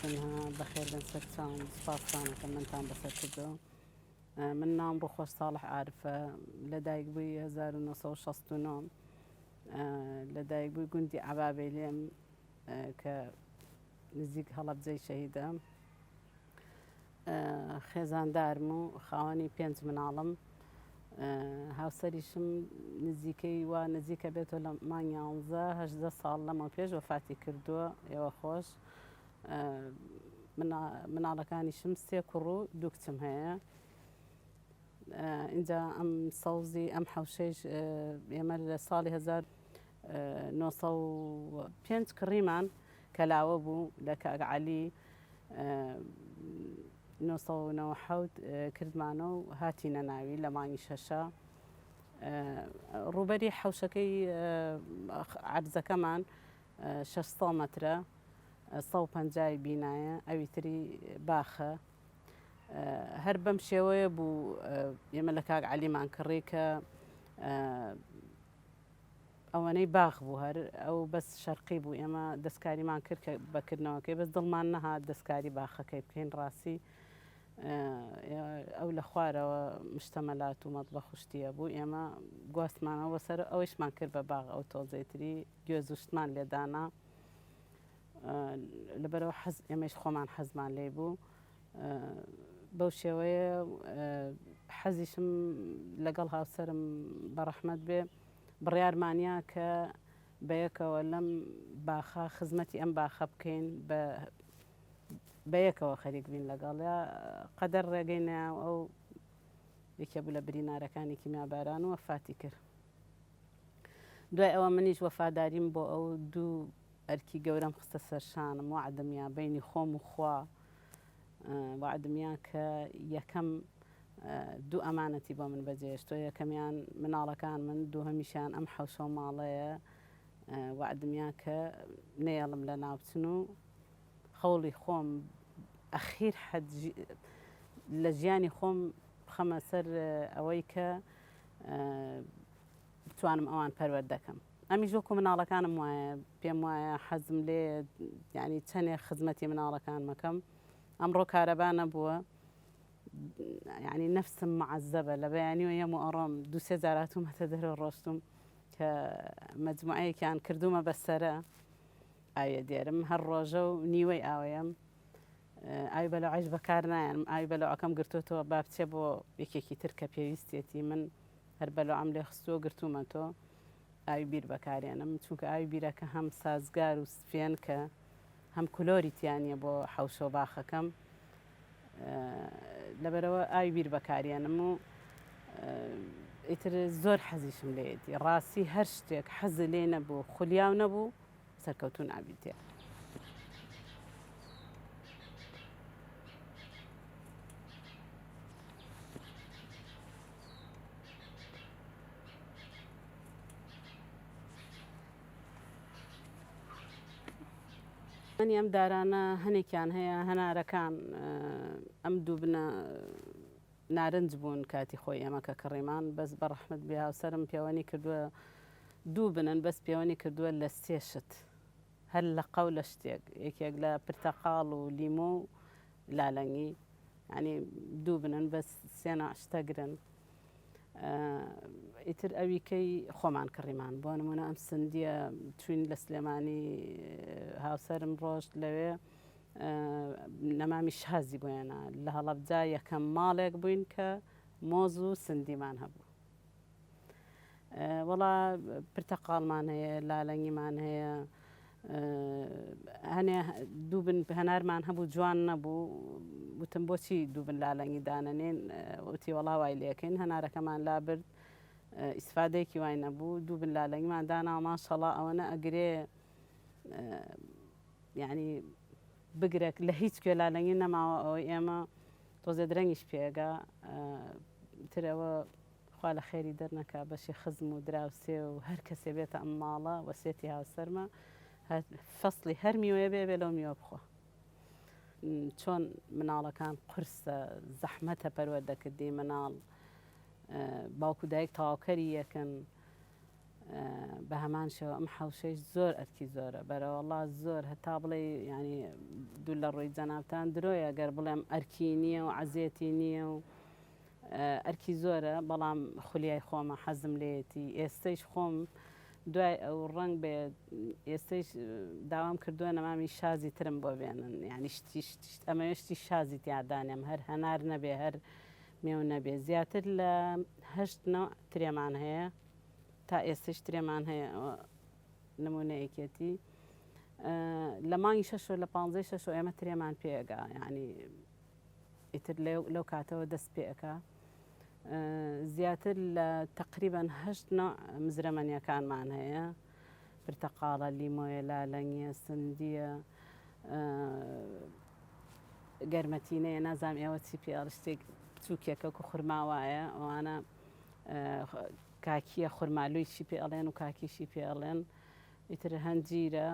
تنها بخير بن سرچان سپاسانە کە منتان بەسەر کردەوە. من نام ڕووخۆش ساڵح عارفە لەدایک بووی 1969 لەدایک بووی گوندی عەبابێلێم کە نزیک هەڵەبجەی شەهیدە. خێزاندارم و خاوەنی 5 مناڵم. هاوسەریشم نزیکەی وا نزیکە بێتەوە لە مانگی 11 ساڵ لەمە پێش وەفاتی کردووە. ئێوە خۆش مناڵەکانیشم 3 کوڕ و 2 کچم هەیە. اینجا ئەم سەوزی ئەم حەوشەیش ئێمە لە ساڵی 1905 کڕیمان کەلاوە بوو لە کاک عەلی 1997 کردمانە و هاتینە ناوی لە مانگی 6. ڕووبەری حەوشەکەی عەرزەکەمان 600 مەترە، 150 بینایە، ئەوی تری باخە. هەر بەم شێوەیە بوو ئێمە لە کاک عەلیمان کڕی کە ئەوەنەی باخ بوو، هەر ئەو بەس شەرقی بوو. ئێمە دەستکاریمان کرد کە بەکردنەوەکەی بەس دڵمان نەهات دەستکاری باخەکەی بکەین. ڕاستی ئەو لە خوارەوە مشتەمەلات و مەطبەخ و شتیە بوو. ئێمە گواستمانەوە سەر ئەوەشمان کرد بە باغ ئەو تۆزەیتری گوێز و شتمان لێدانا. لەبەرەوە ئێمەش خۆمان حەزمان لێ بوو. بەو شێوەیە حەزیشم لەگەڵ هاوسەرم بەڕەحمەت بێ بڕیارمانیا کە بەیەکەوە لەم باخە خزمەتی ئەم باخە بکەین، بەیەکەوە خەریک بین لەگەڵیا. قەدەر ڕێگەینە ئەو یەکێ بوو لە برینارەکانی کیمیاباران و وەفاتی کرد. دوای ئەوە منیش وەفاداریم بۆ ئەو 2 ئەرکی گەورەم خستە سەرشانم. وعدمیا بینی خۆم و خوا وعدمیا کە یەکەم 2 ئەمانەتی بۆ من بەجێهێشتۆ. یەکەمیان مناڵەکان من، دووهەمیشیان ئەم حەوشە و ماڵەیە. وعدمیا کە نێڵم لە ناوچن و خەوڵی خۆم ئەخیر لە ژیانی خۆم بخەمە سەر ئەوەی کە بتوانم ئەوان پەروەردەکەم. ئەمیش وەکو مناڵەکانم وایە، پێم وایە حەزم لێ یعنی چەندێک خزمەتی مناڵەکان مەکەم. ئەمڕۆ کارەبا نەبووە، یعنی نەفسم معەزەبە لە بەیانیوە یەم و ئەڕۆم 2-3 جار هاتوومەتە دەرەوە ڕۆشتم کە مەجموعەیەکیان کردومە بەسەرە ئاوێ دێرم. هەر ڕۆژە و نیوەی ئاوەیەم ئاوی بەلەعەیش بەکار نایەنم. ئاوی بەلەعەکەم گرتووەتەوە با بچێ بۆ یەکێکی تر کە پێویستێتی من. هەر بەلەعەم لێ خستووە گرتوومەتەوە ئاوی بیر بەکارێنم، چونکە ئاوی بیرەکە هەم سازگار و سفێن کە هەم کلۆری تیانە بۆ حەوشە و باخەکەم. لەبەرەوە ئاوی بیر بەکارێنم و ئیتر زۆر حەزیشم لێیەتی. ڕاستی هەر شتێک حەزە لێ نەبوو خولیاو نەبوو سەرکەوتوو نابیتێ. منی ئەم دارانە هەنێکیان هەیە، هەنارەکان ئەم 2 بنە نارنج بوون کاتی خۆی ئێمە کە کڕیمان. بەس بەڕەحمەت بێ هاوسەرم پەیوەندی کردووە 2 بنن، بەس پەیوەندی کردووە لە 3 شت، هەر لە قەو لە شتێک، یەکێک لە پرتەقاڵ و لیمۆ و لالەنگی، ینی 2 بنن بەس 3 شتەگرن. ئیتر ئەویکەی خۆمان کڕیمان. بۆ نمونە ئەم سندیە چوین لە سلێمانی هاوسەرم ڕۆشت لەوێ نەمامی شازی بۆیانە لە هەڵەبجا یەکەم ماڵێک بووین کە مۆز و سندیمان هەبوو. وەڵا پرتەقاڵمان هەیە، لالەنگیمان هەیە، هەنێ 2 بن هەنارمان هەبوو جوان نەبوو. وتم بۆچی 2 بن لالەنگی دانەنێن؟ وتی وەڵا وای لێکەین. هەنارەکەمان لابرد، ئیسفادەیەکی وای نەبوو. 2 بن لالەنگیمان داناوە ماشەڵڵا ئەوەنە ئەگرێ یعنی بگرێک لە هیچ کوێ لالەنگی نەماوە. ئەوەی ئێمە تۆزێ درەنگیش پێگا ترەوە خوا لە خێری دەرنەکا بەشی خزم و دراوسێ و هەر کەسێ بێتە ئەم ماڵە وەسێتی هاوسەرمە فەسڵی هەر میوەیە بێ لەو میوە بخۆ. چۆن مناڵەکان قورسە زەحمەتە پەروەردەکردی مناڵ، باوکو دایک تەواوکەری یەکەن. بە هەمان شێوە ئەم حەوشەش زۆر ئەرکی زۆرە بەرەوەڵا زۆر هەتا بڵێ ینی دوو لە ڕووی جەنابان درۆیە گەر بڵێم ئەرکی نییە و عزیێتی نییە و ئەرکی زۆرە بەڵام خولیای خۆمە حەزم لێتی ئێستەیش خۆم دوای ئەو ڕنگ بێ ئێستەیش داوام کردووە نەمامی شازی ترم بۆ بێنن ینی ئەمەشتی شازی تیادانێم هەر هەنار نەبێ هەر مێو نەبێ زیاتر لە هەشت ترێمان هەیە تا ئێستش ترێمان هەیە نمونەیەکێتی لە مانگی شەش لە 15 شەش ئێمە ترێمان پێگا ینی ئیتر لەو کاتەوە دەست پێەکە زیاتر لە تقریبان هەشت مزرەمەنیەکانمان هەیە پرتەقاڵە لیمۆیە لالەنگیە سندیە گەرمەتینەیە نازام ئێوە چی پێڵ شتێک بچووکێکە و خورماوایە ئەوانە کاکیە خورمالوویشی پێڵێن و کاکیشی پێڵێن ئیتر هەنجیرە